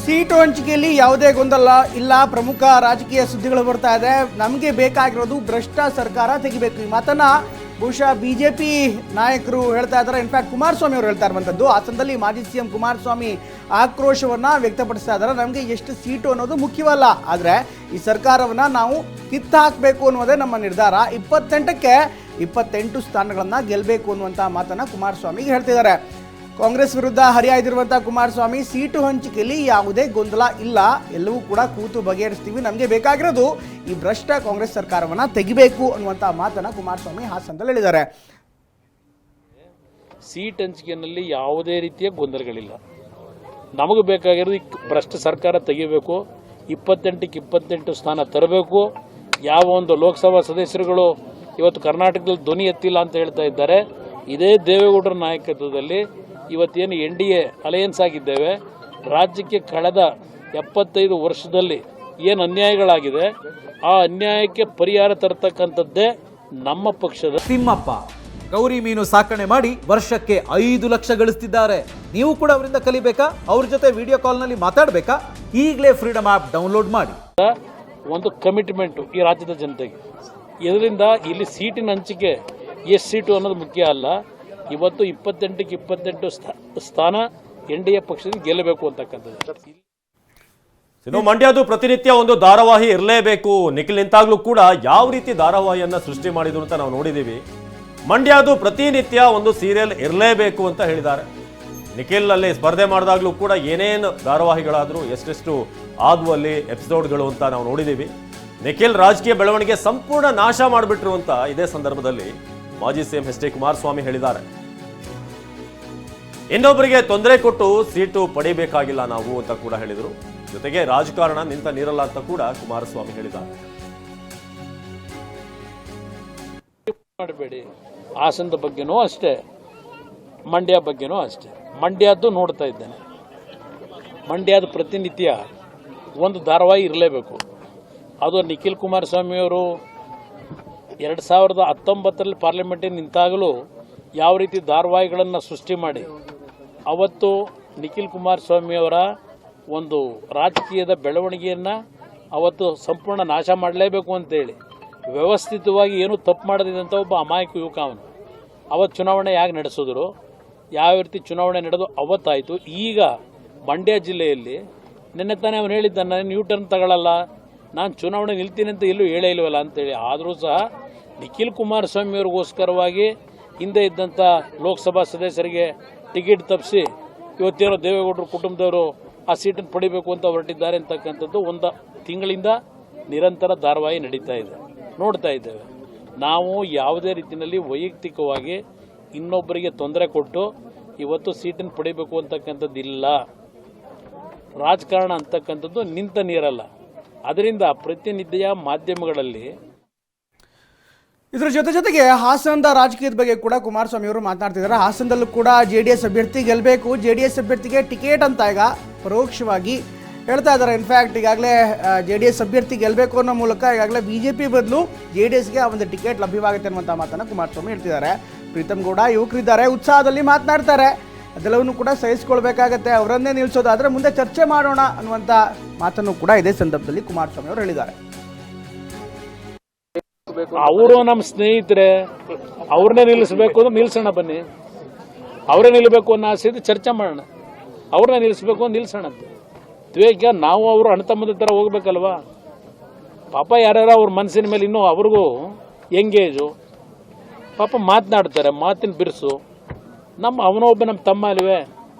Seat ಹಂಚಿಕೆಯಲ್ಲಿ ಯಾವುದೇ ಗೊಂದಲ ಇಲ್ಲ. ಪ್ರಮುಖ ರಾಜಕೀಯ ಸುದ್ದಿಗಳು ಬರ್ತಾ ಇದೆ. ನಮಗೆ ಬೇಕಾಗಿರೋದು ಭ್ರಷ್ಟ ಸರ್ಕಾರ ತೆಗಿಬೇಕು. ಈ ಮಾತನ್ನ ಬಹುಶಃ ಬಿಜೆಪಿ ನಾಯಕರು ಹೇಳ್ತಾ ಇದ್ದಾರೆ. ಇನ್ಫ್ಯಾಕ್ಟ್ ಕುಮಾರಸ್ವಾಮಿ ಅವರು ಹೇಳ್ತಾ ಇರುವಂಥದ್ದು. ಹಾಸನದಲ್ಲಿ ಮಾಜಿ ಸಿಎಂ ಕುಮಾರಸ್ವಾಮಿ ಆಕ್ರೋಶವನ್ನ ವ್ಯಕ್ತಪಡಿಸ್ತಾ ಇದ್ದಾರೆ. ನಮಗೆ ಎಷ್ಟು ಸೀಟು ಅನ್ನೋದು ಮುಖ್ಯವಲ್ಲ, ಆದರೆ ಈ ಸರ್ಕಾರವನ್ನ ನಾವು ಕಿತ್ತು ಹಾಕಬೇಕು ಅನ್ನೋದೇ ನಮ್ಮ ನಿರ್ಧಾರ. 28ಕ್ಕೆ 28 ಸ್ಥಾನಗಳನ್ನ ಗೆಲ್ಲಬೇಕು ಅನ್ನುವಂಥ ಮಾತನ್ನ ಕುಮಾರಸ್ವಾಮಿಗೆ ಹೇಳ್ತಿದ್ದಾರೆ. ಕಾಂಗ್ರೆಸ್ ವಿರುದ್ಧ ಹರಿಯಾಯ್ದಿರುವಂಥ ಕುಮಾರಸ್ವಾಮಿ ಸೀಟು ಹಂಚಿಕೆಯಲ್ಲಿ ಯಾವುದೇ ಗೊಂದಲ ಇಲ್ಲ, ಎಲ್ಲವೂ ಕೂಡ ಕೂತು ಬಗೆಹರಿಸ್ತೀವಿ, ನಮಗೆ ಬೇಕಾಗಿರೋದು ಈ ಭ್ರಷ್ಟ ಕಾಂಗ್ರೆಸ್ ಸರ್ಕಾರವನ್ನು ತೆಗಿಬೇಕು ಅನ್ನುವಂಥ ಮಾತನ್ನು ಕುಮಾರಸ್ವಾಮಿ ಹಾಸನದಲ್ಲಿ ಹೇಳಿದ್ದಾರೆ. ಸೀಟ್ ಹಂಚಿಕೆಯಲ್ಲಿ ಯಾವುದೇ ರೀತಿಯ ಗೊಂದಲಗಳಿಲ್ಲ. ನಮಗೆ ಬೇಕಾಗಿರೋದು ಈ ಭ್ರಷ್ಟ ಸರ್ಕಾರ ತೆಗಿಬೇಕು, 28ಕ್ಕೆ 28 ಸ್ಥಾನ ತರಬೇಕು. ಯಾವ ಒಂದು ಲೋಕಸಭಾ ಸದಸ್ಯರುಗಳು ಇವತ್ತು ಕರ್ನಾಟಕದಲ್ಲಿ ಧ್ವನಿ ಎತ್ತಿಲ್ಲ ಅಂತ ಹೇಳ್ತಾ ಇದ್ದಾರೆ. ಇದೇ ದೇವೇಗೌಡರ ನಾಯಕತ್ವದಲ್ಲಿ ಇವತ್ತೇನು NDA ಅಲಯನ್ಸ್ ಆಗಿದ್ದೇವೆ, ರಾಜ್ಯಕ್ಕೆ ಕಳೆದ 75 ವರ್ಷದಲ್ಲಿ ಏನು ಅನ್ಯಾಯಗಳಾಗಿದೆ ಆ ಅನ್ಯಾಯಕ್ಕೆ ಪರಿಹಾರ ತರತಕ್ಕಂಥದ್ದೇ ನಮ್ಮ ಪಕ್ಷದ. ತಿಮ್ಮಪ್ಪ ಗೌರಿ ಮೀನು ಸಾಕಣೆ ಮಾಡಿ ವರ್ಷಕ್ಕೆ 5 ಲಕ್ಷ ಗಳಿಸ್ತಿದ್ದಾರೆ. ನೀವು ಕೂಡ ಅವರಿಂದ ಕಲಿಬೇಕಾ? ಅವ್ರ ಜೊತೆ ವಿಡಿಯೋ ಕಾಲ್ನಲ್ಲಿ ಮಾತಾಡಬೇಕಾ? ಈಗಲೇ ಫ್ರೀಡಮ್ ಆ್ಯಪ್ ಡೌನ್ಲೋಡ್ ಮಾಡಿ. ಒಂದು ಕಮಿಟ್ಮೆಂಟು ಈ ರಾಜ್ಯದ ಜನತೆಗೆ. ಇದರಿಂದ ಇಲ್ಲಿ ಸೀಟಿನ ಹಂಚಿಕೆ ಎಷ್ಟು ಸೀಟು ಅನ್ನೋದು ಮುಖ್ಯ ಅಲ್ಲ. ಇವತ್ತು 28ಕ್ಕೆ 28 ಸ್ಥಾನ NDA ಪಕ್ಷದಿಂದ ಗೆಲ್ಲಬೇಕು ಅಂತಕ್ಕಂಥದ್ದು. ಇನ್ನು ಮಂಡ್ಯದು ಪ್ರತಿನಿತ್ಯ ಒಂದು ಧಾರಾವಾಹಿ ಇರಲೇಬೇಕು. ನಿಖಿಲ್ ನಿಂತಾಗ್ಲೂ ಕೂಡ ಯಾವ ರೀತಿ ಧಾರಾವಾಹಿಯನ್ನ ಸೃಷ್ಟಿ ಮಾಡಿದ್ರು ಅಂತ ನಾವು ನೋಡಿದ್ದೀವಿ. ಮಂಡ್ಯದು ಪ್ರತಿನಿತ್ಯ ಒಂದು ಸೀರಿಯಲ್ ಇರಲೇಬೇಕು ಅಂತ ಹೇಳಿದ್ದಾರೆ. ನಿಖಿಲ್ ಅಲ್ಲಿ ಸ್ಪರ್ಧೆ ಮಾಡಿದಾಗ್ಲೂ ಕೂಡ ಏನೇನು ಧಾರಾವಾಹಿಗಳಾದರೂ ಎಷ್ಟೆಷ್ಟು ಆದ್ವು ಅಲ್ಲಿ ಎಪಿಸೋಡ್ಗಳು ಅಂತ ನಾವು ನೋಡಿದ್ದೀವಿ. ನಿಖಿಲ್ ರಾಜಕೀಯ ಬೆಳವಣಿಗೆ ಸಂಪೂರ್ಣ ನಾಶ ಮಾಡಿಬಿಟ್ರು ಅಂತ ಇದೇ ಸಂದರ್ಭದಲ್ಲಿ ಮಾಜಿ ಸಿಎಂ ಎಚ್ ಡಿ ಕುಮಾರಸ್ವಾಮಿ ಹೇಳಿದ್ದಾರೆ. ಇನ್ನೊಬ್ಬರಿಗೆ ತೊಂದರೆ ಕೊಟ್ಟು ಸೀಟು ಪಡಿಬೇಕಾಗಿಲ್ಲ ನಾವು ಅಂತ ಕೂಡ ಹೇಳಿದರು. ಜೊತೆಗೆ ರಾಜಕಾರಣ ನಿಂತ ನೀರಲ್ಲ ಅಂತ ಕೂಡ ಕುಮಾರಸ್ವಾಮಿ ಹೇಳಿದ್ದಾರೆ. ಮಾಡಬೇಡಿ, ಹಾಸನದ ಬಗ್ಗೆನೂ ಅಷ್ಟೇ, ಮಂಡ್ಯ ಬಗ್ಗೆನೂ ಅಷ್ಟೇ. ಮಂಡ್ಯದ್ದು ನೋಡ್ತಾ ಇದ್ದೇನೆ. ಮಂಡ್ಯದ ಪ್ರತಿನಿತ್ಯ ಒಂದು ಧಾರಾವಾಹಿ ಇರಲೇಬೇಕು. ಅದು ನಿಖಿಲ್ ಕುಮಾರಸ್ವಾಮಿಯವರು 2019ರಲ್ಲಿ ಪಾರ್ಲಿಮೆಂಟಿಗೆ ನಿಂತಾಗಲೂ ಯಾವ ರೀತಿ ಧಾರಾವಾಹಿಗಳನ್ನು ಸೃಷ್ಟಿ ಮಾಡಿ ಅವತ್ತು ನಿಖಿಲ್ ಕುಮಾರಸ್ವಾಮಿಯವರ ಒಂದು ರಾಜಕೀಯದ ಬೆಳವಣಿಗೆಯನ್ನು ಅವತ್ತು ಸಂಪೂರ್ಣ ನಾಶ ಮಾಡಲೇಬೇಕು ಅಂತೇಳಿ ವ್ಯವಸ್ಥಿತವಾಗಿ ಏನು ತಪ್ಪು ಮಾಡದಿದ್ದಂಥ ಒಬ್ಬ ಅಮಾಯಕ ಯುವಕ ಅವನು. ಅವತ್ತು ಚುನಾವಣೆ ಯಾಕೆ ನಡೆಸಿದ್ರು, ಯಾವ ರೀತಿ ಚುನಾವಣೆ ನಡೆದು ಅವತ್ತಾಯಿತು. ಈಗ ಮಂಡ್ಯ ಜಿಲ್ಲೆಯಲ್ಲಿ ನಿನ್ನೆ ತಾನೇ ಅವನು ಹೇಳಿದ್ದ, ನಾನು ನ್ಯೂ ಟರ್ನ್ ತಗೊಳ್ಳಲ್ಲ, ನಾನು ಚುನಾವಣೆ ನಿಲ್ತೀನಿ ಅಂತ ಎಲ್ಲೂ ಹೇಳೇ ಇಲ್ವಲ್ಲ ಅಂತೇಳಿ. ಆದರೂ ಸಹ ನಿಖಿಲ್ ಕುಮಾರಸ್ವಾಮಿಯವ್ರಿಗೋಸ್ಕರವಾಗಿ ಹಿಂದೆ ಇದ್ದಂಥ ಲೋಕಸಭಾ ಸದಸ್ಯರಿಗೆ ಟಿಕೆಟ್ ತಪ್ಪಿಸಿ ಇವತ್ತೇನೋ ದೇವೇಗೌಡರ ಕುಟುಂಬದವರು ಆ ಸೀಟನ್ನು ಪಡಿಬೇಕು ಅಂತ ಹೊರಟಿದ್ದಾರೆ ಅಂತಕ್ಕಂಥದ್ದು ಒಂದು ತಿಂಗಳಿಂದ ನಿರಂತರ ಧಾರಾವಾಹಿ ನಡೀತಾ ಇದೆ, ನೋಡ್ತಾ ಇದ್ದೇವೆ. ನಾವು ಯಾವುದೇ ರೀತಿಯಲ್ಲಿ ವೈಯಕ್ತಿಕವಾಗಿ ಇನ್ನೊಬ್ಬರಿಗೆ ತೊಂದರೆ ಕೊಟ್ಟು ಇವತ್ತು ಸೀಟನ್ನು ಪಡಿಬೇಕು ಅಂತಕ್ಕಂಥದ್ದಿಲ್ಲ. ರಾಜಕಾರಣ ಅಂತಕ್ಕಂಥದ್ದು ನಿಂತ ನೀರಲ್ಲ. ಅದರಿಂದ ಪ್ರತಿನಿತ್ಯ ಮಾಧ್ಯಮಗಳಲ್ಲಿ ಇದರ ಜೊತೆಗೆ ಹಾಸನದ ರಾಜಕೀಯದ ಬಗ್ಗೆ ಕೂಡ ಕುಮಾರಸ್ವಾಮಿ ಅವರು ಮಾತನಾಡ್ತಿದ್ದಾರೆ. ಹಾಸನದಲ್ಲೂ ಕೂಡ JDS ಅಭ್ಯರ್ಥಿ ಗೆಲ್ಲಬೇಕು, JDS ಅಭ್ಯರ್ಥಿಗೆ ಟಿಕೆಟ್ ಅಂತ ಈಗ ಪರೋಕ್ಷವಾಗಿ ಹೇಳ್ತಾ ಇದ್ದಾರೆ. ಇನ್ಫ್ಯಾಕ್ಟ್ ಈಗಾಗಲೇ JDS ಅಭ್ಯರ್ಥಿ ಗೆಲ್ಲಬೇಕು ಅನ್ನೋ ಮೂಲಕ ಈಗಾಗಲೇ BJP ಬದಲು JDSಗೆ ಒಂದು ಟಿಕೆಟ್ ಲಭ್ಯವಾಗುತ್ತೆ ಅನ್ನುವಂಥ ಮಾತನ್ನು ಕುಮಾರಸ್ವಾಮಿ ಹೇಳ್ತಿದ್ದಾರೆ. ಪ್ರೀತಮ್ ಗೌಡ ಯುವಕರಿದ್ದಾರೆ, ಉತ್ಸಾಹದಲ್ಲಿ ಮಾತನಾಡ್ತಾರೆ. ಅದೆಲ್ಲವನ್ನೂ ಕೂಡ ಸಹಿಸಿಕೊಳ್ಬೇಕಾಗತ್ತೆ, ಅವರನ್ನೇ ನಿಲ್ಲಿಸೋದಾದರೆ ಮುಂದೆ ಚರ್ಚೆ ಮಾಡೋಣ ಅನ್ನುವಂಥ ಮಾತನ್ನು ಕೂಡ ಇದೇ ಸಂದರ್ಭದಲ್ಲಿ ಕುಮಾರಸ್ವಾಮಿ ಅವರು ಹೇಳಿದ್ದಾರೆ. ಅವರು ನಮ್ಮ ಸ್ನೇಹಿತರೆ, ಅವ್ರನ್ನೇ ನಿಲ್ಲಿಸಬೇಕು ಅಂದ್ರೆ ನಿಲ್ಸೋಣ, ಬನ್ನಿ. ಅವರೇ ನಿಲ್ಲಬೇಕು ಅನ್ನೋ ಆಸೆ ಇದೆ, ಚರ್ಚೆ ಮಾಡೋಣ. ಅವ್ರನ್ನೇ ನಿಲ್ಲಿಸಬೇಕು ಅಂತ ನಿಲ್ಸೋಣ ಅಂತ. ದ್ವೇಷ ನಾವು ಅವರು ಅಣ್ಣ ತಮ್ಮದ ಥರ ಹೋಗ್ಬೇಕಲ್ವಾ. ಪಾಪ ಯಾರ್ಯಾರು ಅವ್ರ ಮನಸ್ಸಿನ ಮೇಲೆ ಇನ್ನೂ ಅವ್ರಿಗೂ ಎಂಗೇಜು, ಪಾಪ ಮಾತನಾಡ್ತಾರೆ, ಮಾತಿನ ಬಿರುಸು. ಅವನೊಬ್ಬ ನಮ್ಮ ತಮ್ಮ ಅಲ್ವೇ,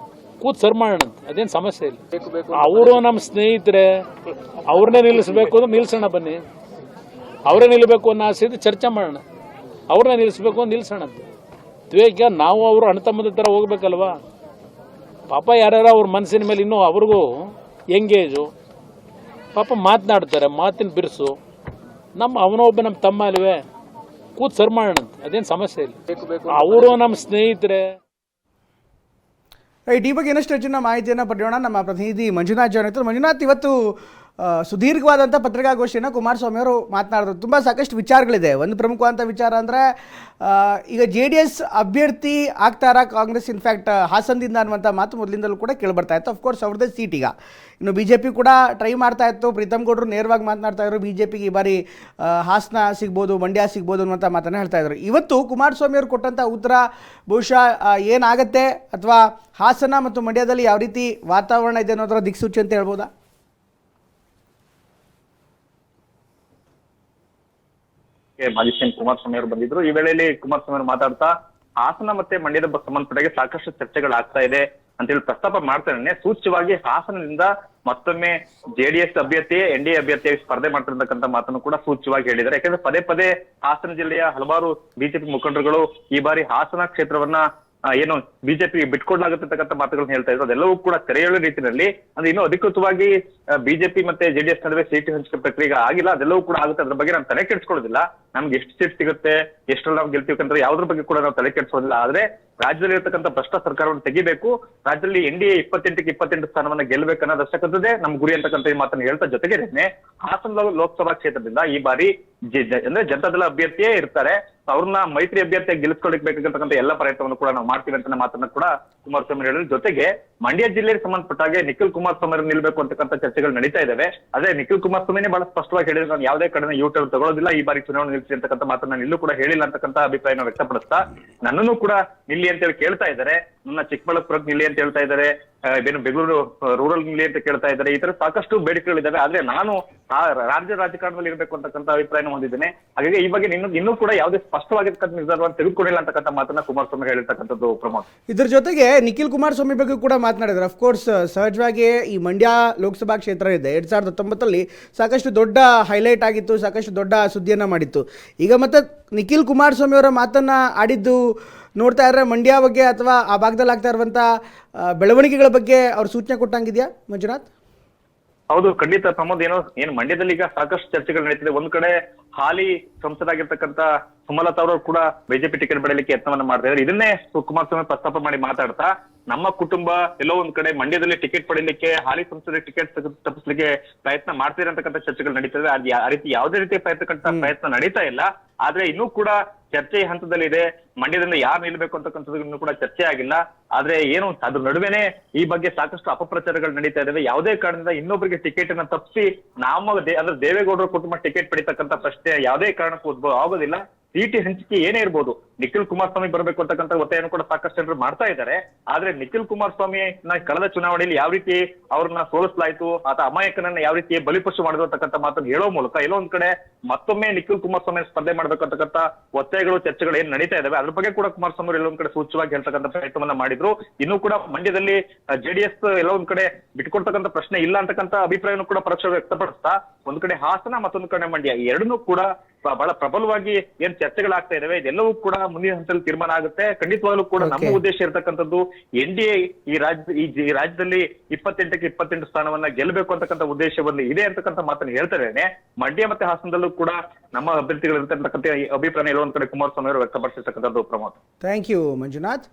ಕೂತ್ ಸರ್ ಮಾಡೋಣ ಅಂತ, ಅದೇನು ಸಮಸ್ಯೆ ಇಲ್ಲ. ಅವರು ನಮ್ಮ ಸ್ನೇಹಿತರೆ, ಅವ್ರನ್ನೇ ನಿಲ್ಲಿಸಬೇಕು ಅಂದ್ರೆ ನಿಲ್ಸೋಣ, ಬನ್ನಿ. ಅವರೇ ನಿಲ್ಲಬೇಕು ಅನ್ನೋ ಆಸೆ ಇದೆ, ಚರ್ಚೆ ಮಾಡೋಣ. ಅವ್ರನ್ನೇ ನಿಲ್ಲಿಸಬೇಕು ಅಂತ ನಿಲ್ಸೋಣ ಅಂತ. ದ್ವೇಷ ನಾವು ಅವರು ಅಣ್ಣ ತಮ್ಮದ ಥರ ಹೋಗ್ಬೇಕಲ್ವಾ. ಪಾಪ ಯಾರ್ಯಾರು ಅವ್ರ ಮನಸ್ಸಿನ ಮೇಲೆ ಇನ್ನೂ ಅವ್ರಿಗೂ ಎಂಗೇಜು, ಪಾಪ ಮಾತನಾಡ್ತಾರೆ, ಮಾತಿನ ಬಿರುಸು. ಅವನೊಬ್ಬ ನಮ್ಮ ತಮ್ಮ ಅಲ್ವೇ, ಕೂತ್ ಸರ್ ಮಾಡೋಣ ಅಂತ, ಅದೇನು ಸಮಸ್ಯೆ ಇಲ್ಲ. ಅವರು ನಮ್ಮ ಸ್ನೇಹಿತರೆ. ಈ ಬಗ್ಗೆ ಇನ್ನಷ್ಟು ಹೆಚ್ಚಿನ ಮಾಹಿತಿಯನ್ನು ಪಡೆಯೋಣ. ನಮ್ಮ ಪ್ರತಿನಿಧಿ ಮಂಜುನಾಥ್ ಜೊತೆ. ಮಂಜುನಾಥ್, ಇವತ್ತು ಸುದೀರ್ಘವಾದಂಥ ಪತ್ರಿಕಾಗೋಷ್ಠಿಯನ್ನು ಕುಮಾರಸ್ವಾಮಿ ಅವರು ಮಾತನಾಡಿದ್ರು. ತುಂಬ ಸಾಕಷ್ಟು ವಿಚಾರಗಳಿದೆ. ಒಂದು ಪ್ರಮುಖವಾದಂಥ ವಿಚಾರ ಅಂದರೆ ಈಗ JDS ಅಭ್ಯರ್ಥಿ ಆಗ್ತಾರಾ ಕಾಂಗ್ರೆಸ್, ಇನ್ಫ್ಯಾಕ್ಟ್ ಹಾಸನದಿಂದ ಅನ್ನುವಂಥ ಮಾತು ಮೊದಲಿಂದಲೂ ಕೂಡ ಕೇಳಿಬರ್ತಾ ಇತ್ತು. ಅಫ್ಕೋರ್ಸ್ ಅವ್ರದ್ದೇ ಸೀಟ್. ಈಗ ಇನ್ನು BJP ಕೂಡ ಟ್ರೈ ಮಾಡ್ತಾ ಇತ್ತು. ಪ್ರೀತಮ್ ಗೌಡರು ನೇರವಾಗಿ ಮಾತನಾಡ್ತಾ ಇದ್ರು, BJPಗೆ ಈ ಬಾರಿ ಹಾಸನ ಸಿಗ್ಬೋದು, ಮಂಡ್ಯ ಸಿಗ್ಬೋದು ಅನ್ನುವಂಥ ಮಾತನ್ನು ಹೇಳ್ತಾ ಇದ್ರು. ಇವತ್ತು ಕುಮಾರಸ್ವಾಮಿ ಅವರು ಕೊಟ್ಟಂಥ ಉತ್ತರ ಬಹುಶಃ ಏನಾಗುತ್ತೆ, ಅಥವಾ ಹಾಸನ ಮತ್ತು ಮಂಡ್ಯದಲ್ಲಿ ಯಾವ ರೀತಿ ವಾತಾವರಣ ಇದೆ ಅನ್ನೋದರ ದಿಕ್ಸೂಚಿ ಅಂತ ಹೇಳ್ಬೋದಾ? ಮಾಜಿ CM ಕುಮಾರಸ್ವಾಮಿ ಅವರು ಬಂದಿದ್ರು. ಈ ವೇಳೆಯಲ್ಲಿ ಕುಮಾರಸ್ವಾಮಿ ಅವರು ಮಾತಾಡ್ತಾ ಹಾಸನ ಮತ್ತೆ ಮಂಡ್ಯದ ಸಂಬಂಧಪಟ್ಟಾಗೆ ಸಾಕಷ್ಟು ಚರ್ಚೆಗಳಾಗ್ತಾ ಇದೆ ಅಂತ ಹೇಳಿ ಪ್ರಸ್ತಾಪ ಮಾಡ್ತಾನೆ. ಸೂಚ್ಯವಾಗಿ ಹಾಸನದಿಂದ ಮತ್ತೊಮ್ಮೆ JDS ಅಭ್ಯರ್ಥಿ NDA ಅಭ್ಯರ್ಥಿಯಾಗಿ ಸ್ಪರ್ಧೆ ಮಾಡ್ತಿರ್ತಕ್ಕಂಥ ಮಾತನ್ನು ಕೂಡ ಸೂಚ್ಯವಾಗಿ ಹೇಳಿದ್ದಾರೆ. ಯಾಕಂದ್ರೆ ಪದೇ ಪದೇ ಹಾಸನ ಜಿಲ್ಲೆಯ ಹಲವಾರು BJP ಮುಖಂಡರುಗಳು ಈ ಬಾರಿ ಹಾಸನ ಕ್ಷೇತ್ರವನ್ನ ಏನು ಬಿಜೆಪಿಗೆ ಬಿಟ್ಕೊಡ್ಲಾಗತಕ್ಕಂಥ ಮಾತುಗಳನ್ನ ಹೇಳ್ತಾ ಇದ್ರು. ಅದೆಲ್ಲವೂ ಕೂಡ ತೆರೆಯುವ ರೀತಿಯಲ್ಲಿ ಅಂದ್ರೆ ಇನ್ನೂ ಅಧಿಕೃತವಾಗಿ ಬಿಜೆಪಿ ಮತ್ತೆ JDS ನಡುವೆ ಸೀಟ್ ಹಂಚಿಕೆ ಪ್ರಕ್ರಿಯೆ ಆಗಿಲ್ಲ. ಅದೆಲ್ಲವೂ ಕೂಡ ಆಗುತ್ತೆ. ಅದ್ರ ಬಗ್ಗೆ ನಾನು ತಲೆ ಕೆಡಿಸ್ಕೊಳ್ಳೋದಿಲ್ಲ. ನಮ್ಗೆ ಎಷ್ಟು ಸೀಟ್ ಸಿಗುತ್ತೆ, ಎಷ್ಟು ನಾವು ಗೆಲ್ತೀವಿ ಯಾವ್ದ್ರ ಬಗ್ಗೆ ಕೂಡ ನಾವು ತಲೆ ಕೆಡಿಸೋದಿಲ್ಲ. ಆದ್ರೆ ರಾಜ್ಯದಲ್ಲಿ ಇರತಕ್ಕಂಥ ಭ್ರಷ್ಟ ಸರ್ಕಾರವನ್ನು ತೆಗಿಬೇಕು, ರಾಜ್ಯದಲ್ಲಿ NDA 28ಕ್ಕೆ 28 ಸ್ಥಾನವನ್ನ ಗೆಲ್ಲಬೇಕು ಅನ್ನೋದಷ್ಟಕ್ಕಂಥದ್ದೇ ನಮ್ ಗುರಿ ಅಂತಕ್ಕಂಥ ಈ ಮಾತನ್ನು ಹೇಳ್ತಾ ಜೊತೆಗೆ ಹಾಸನ ಲೋಕಸಭಾ ಕ್ಷೇತ್ರದಿಂದ ಈ ಬಾರಿ ಅಂದ್ರೆ ಜನತಾದಳ ಅಭ್ಯರ್ಥಿಯೇ ಇರ್ತಾರೆ. ಅವ್ರನ್ನ ಮೈತ್ರಿ ಅಭ್ಯರ್ಥಿಯಾಗಿ ಗೆಲ್ಲಿಸ್ಕೊಳ್ಬೇಕಾಗಿರ್ತಕ್ಕಂಥ ಎಲ್ಲ ಪ್ರಯತ್ನವನ್ನು ಕೂಡ ನಾವು ಮಾಡ್ತೀವಿ ಅಂತ ಮಾತನ್ನ ಕೂಡ ಕುಮಾರಸ್ವಾಮಿ ಹೇಳಿದ್ರು. ಜೊತೆಗೆ ಮಂಡ್ಯ ಜಿಲ್ಲೆಗೆ ಸಂಬಂಧಪಟ್ಟಾಗೆ ನಿಖಿಲ್ ಕುಮಾರಸ್ವಾಮಿ ಅವರು ನಿಲ್ಬೇಕು ಅಂತಕ್ಕಂಥ ಚರ್ಚೆಗಳು ನಡೀತಾ ಇದಾವೆ. ಅದೇ ನಿಖಿಲ್ ಕುಮಾರಸ್ವಾಮಿನೇ ಬಹಳ ಸ್ಪಷ್ಟವಾಗಿ ಹೇಳಿದ್ರು, ನಾನು ಯಾವುದೇ ಕಡೆ U-turn ತಗೊಳ್ಳೋದಿಲ್ಲ, ಈ ಬಾರಿ ಚುನಾವಣೆ ನಿಲ್ಲಿಸಿ ಅಂತಕ್ಕಂಥ ಮಾತನ್ನ ನಾನು ಇಲ್ಲೂ ಕೂಡ ಹೇಳಿಲ್ಲ ಅಂತಕ್ಕಂಥ ಅಭಿಪ್ರಾಯನ ವ್ಯಕ್ತಪಡಿಸ್ತಾ ನನ್ನನ್ನು ಕೂಡ ನಿಲ್ಲಿ ಅಂತ ಹೇಳಿ ಕೇಳ್ತಾ ಇದ್ದಾರೆ. ನನ್ನ ಚಿಕ್ಕಬಳ್ಳಾಪುರಕ್ಕೆ ನಿಲ್ಲಿ ಅಂತ ಹೇಳ್ತಾ ಇದ್ದಾರೆ, ಬೆಂಗಳೂರು ರೂರಲ್ ನಿಲ್ಲಿ ಅಂತ ಕೇಳ್ತಾ ಇದ್ದಾರೆ. ಈ ತರ ಸಾಕಷ್ಟು ಬೇಡಿಕೆಗಳಿದ್ದಾವೆ. ಆದ್ರೆ ನಾನು ಆ ರಾಜ್ಯ ರಾಜಕಾರಣದಲ್ಲಿ ಇರಬೇಕು ಅಂತಕ್ಕಂಥ ಅಭಿಪ್ರಾಯನ ಹೊಂದಿದ್ದೇನೆ. ಹಾಗಾಗಿ ಈ ಬಗ್ಗೆ ಇನ್ನೂ ಕೂಡ ಯಾವುದೇ ಸ್ಪಷ್ಟವಾಗಿರ್ತಕ್ಕಂಥ ನಿರ್ಧಾರವನ್ನು ತೆಗೆದುಕೊಂಡಿಲ್ಲ ಅಂತಕ್ಕಂಥ ಮಾತನ್ನ ಕುಮಾರಸ್ವಾಮಿ ಹೇಳಿರ್ತಕ್ಕಂಥದ್ದು ಪ್ರಮೋದ್. ಇದ್ರ ಜೊತೆಗೆ ನಿಖಿಲ್ ಕುಮಾರಸ್ವಾಮಿ ಬಗ್ಗೆ ಕೂಡ ಮಾತನಾಡಿದ್ರು. ಅಫ್ಕೋರ್ಸ್ ಸಹಜವಾಗಿ ಈ ಮಂಡ್ಯ ಲೋಕಸಭಾ ಕ್ಷೇತ್ರ ಇದೆ, 2019 ಸಾಕಷ್ಟು ದೊಡ್ಡ ಹೈಲೈಟ್ ಆಗಿತ್ತು, ಸಾಕಷ್ಟು ದೊಡ್ಡ ಸುದ್ದಿಯನ್ನ ಮಾಡಿತ್ತು. ಈಗ ಮತ್ತೆ ನಿಖಿಲ್ ಕುಮಾರಸ್ವಾಮಿ ಅವರ ಮಾತನ್ನ ಆಡಿದ್ದು ನೋಡ್ತಾ ಇದ್ರೆ ಮಂಡ್ಯ ಬಗ್ಗೆ ಅಥವಾ ಆ ಭಾಗದಲ್ಲಿ ಆಗ್ತಾ ಇರುವಂತ ಬೆಳವಣಿಗೆಗಳ ಬಗ್ಗೆ ಅವ್ರು ಸೂಚನೆ ಕೊಟ್ಟಂಗಿದ್ಯಾ ಮಂಜುನಾಥ್? ಹೌದು, ಖಂಡಿತ ಪ್ರಮೋದ್. ಏನು ಮಂಡ್ಯದಲ್ಲಿ ಈಗ ಸಾಕಷ್ಟು ಚರ್ಚೆಗಳು ನಡೀತಿದೆ. ಒಂದ್ ಕಡೆ ಹಾಲಿ ಸಂಸದಾಗಿರ್ತಕ್ಕಂಥ ಸುಮಲತಾ ಅವರು ಕೂಡ ಬಿಜೆಪಿ ಟಿಕೆಟ್ ಪಡೆಯಲಿಕ್ಕೆ ಯತ್ನವನ್ನ ಮಾಡ್ತಾ ಇದ್ದಾರೆ. ಇದನ್ನೇ ಕುಮಾರಸ್ವಾಮಿ ಪ್ರಸ್ತಾಪ ಮಾಡಿ ಮಾತಾಡ್ತಾ ನಮ್ಮ ಕುಟುಂಬ ಎಲ್ಲೋ ಒಂದ್ ಕಡೆ ಮಂಡ್ಯದಲ್ಲಿ ಟಿಕೆಟ್ ಪಡೆಯಲಿಕ್ಕೆ ಹಾಲಿ ಸಂಸದರಿಗೆ ಟಿಕೆಟ್ ತಪ್ಪಿಸ್ಲಿಕ್ಕೆ ಪ್ರಯತ್ನ ಮಾಡ್ತೀರಾ ಅಂತಕ್ಕಂಥ ಚರ್ಚೆಗಳು ನಡೀತದೆ. ಆ ರೀತಿ ಯಾವುದೇ ರೀತಿಯ ಪ್ರಯತ್ನ ನಡೀತಾ ಇಲ್ಲ. ಆದ್ರೆ ಇನ್ನೂ ಕೂಡ ಚರ್ಚೆ ಹಂತದಲ್ಲಿದೆ. ಮಂಡ್ಯದಿಂದ ಯಾರು ನಿಲ್ಬೇಕು ಅಂತಕ್ಕಂಥದ್ದು ಇನ್ನೂ ಕೂಡ ಚರ್ಚೆ ಆಗಿಲ್ಲ. ಆದ್ರೆ ಏನು ಅದ್ರ ನಡುವೆನೆ ಈ ಬಗ್ಗೆ ಸಾಕಷ್ಟು ಅಪಪ್ರಚಾರಗಳು ನಡೀತಾ ಇದಾವೆ. ಯಾವುದೇ ಕಾರಣದಿಂದ ಇನ್ನೊಬ್ಬರಿಗೆ ಟಿಕೆಟ್ ಅನ್ನ ತಪ್ಪಿಸಿ ಅಂದ್ರೆ ದೇವೇಗೌಡರ ಕುಟುಂಬ ಟಿಕೆಟ್ ಪಡಿತಕ್ಕಂಥ ಪ್ರಶ್ನೆ ಯಾವುದೇ ಕಾರಣಕ್ಕೂ ಉದ್ಭವ ಆಗೋದಿಲ್ಲ. ಸೀಟಿ ಹಂಚಿಕೆ ಏನೇ ಇರ್ಬೋದು, ನಿಖಿಲ್ ಕುಮಾರಸ್ವಾಮಿ ಬರಬೇಕು ಅಂತಕ್ಕಂಥ ಒತ್ತಾಯವನ್ನು ಕೂಡ ಸಾಕಷ್ಟು ಜನರು ಮಾಡ್ತಾ ಇದ್ದಾರೆ. ಆದ್ರೆ ನಿಖಿಲ್ ಕುಮಾರಸ್ವಾಮಿ ಕಳೆದ ಚುನಾವಣೆಯಲ್ಲಿ ಯಾವ ರೀತಿ ಅವ್ರನ್ನ ಸೋಲಿಸಲಾಯ್ತು, ಆತ ಅಮಾಯಕನನ್ನ ಯಾವ ರೀತಿ ಬಲಿಪಶು ಮಾಡಿದ್ರು ಅಂತಕ್ಕಂಥ ಮಾತನ್ನು ಹೇಳೋ ಮೂಲಕ ಎಲ್ಲೋ ಒಂದ್ ಕಡೆ ಮತ್ತೊಮ್ಮೆ ನಿಖಿಲ್ ಕುಮಾರಸ್ವಾಮಿ ಸ್ಪರ್ಧೆ ಮಾಡ್ಬೇಕು ಅಂತಕ್ಕಂಥ ಒತ್ತಾಯಗಳು ಚರ್ಚೆಗಳು ಏನ್ ನಡೀತಾ ಇದಾವೆ. ಅದ್ರ ಬಗ್ಗೆ ಕೂಡ ಕುಮಾರಸ್ವಾಮಿ ಎಲ್ಲೊಂದ್ ಕಡೆ ಸೂಚ್ಯವಾಗಿ ಹೇಳ್ತಕ್ಕಂಥ ಪ್ರಯತ್ನವನ್ನ ಮಾಡಿದ್ರು. ಇನ್ನೂ ಕೂಡ ಮಂಡ್ಯದಲ್ಲಿ JDS ಎಲ್ಲೋ ಒಂದ್ ಕಡೆ ಬಿಟ್ಕೊಡ್ತಕ್ಕಂಥ ಪ್ರಶ್ನೆ ಇಲ್ಲ ಅಂತಕ್ಕಂಥ ಅಭಿಪ್ರಾಯವನ್ನು ಕೂಡ ಪರೋಕ್ಷ ವ್ಯಕ್ತಪಡಿಸ್ತಾ ಒಂದ್ ಕಡೆ ಹಾಸನ ಮತ್ತೊಂದು ಕಡೆ ಮಂಡ್ಯ ಎರಡನ್ನೂ ಕೂಡ ಬಹಳ ಪ್ರಬಲವಾಗಿ ಏನ್ ಚರ್ಚೆಗಳಾಗ್ತಾ ಇದಾವೆ. ಇದೆಲ್ಲವೂ ಕೂಡ ಮುಂದಿನ ಹಂತದಲ್ಲಿ ತೀರ್ಮಾನ ಆಗುತ್ತೆ. ಖಂಡಿತವಾಗ್ಲೂ ಕೂಡ ನಮ್ಮ ಉದ್ದೇಶ ಇರತಕ್ಕಂಥದ್ದು NDA ಈ ರಾಜ್ಯದಲ್ಲಿ 28ಕ್ಕೆ 28 ಸ್ಥಾನವನ್ನ ಗೆಲ್ಲಬೇಕು ಅಂತಕ್ಕಂಥ ಉದ್ದೇಶವನ್ನು ಇದೆ ಅಂತಕ್ಕಂಥ ಮಾತನ್ನು ಹೇಳ್ತಾರೆ. ಮಂಡ್ಯ ಮತ್ತೆ ಹಾಸನದಲ್ಲೂ ಕೂಡ ನಮ್ಮ ಅಭ್ಯರ್ಥಿಗಳು ಇರ್ತಕ್ಕಂಥ ಅಭಿಪ್ರಾಯ ಎಲ್ಲೋ ಒಂದ್ ಕಡೆ ಕುಮಾರಸ್ವಾಮಿ ಅವರು ವ್ಯಕ್ತಪಡಿಸಿರ್ತಕ್ಕಂಥದ್ದು ಪ್ರಮೋದ್. Thank you Manjunath.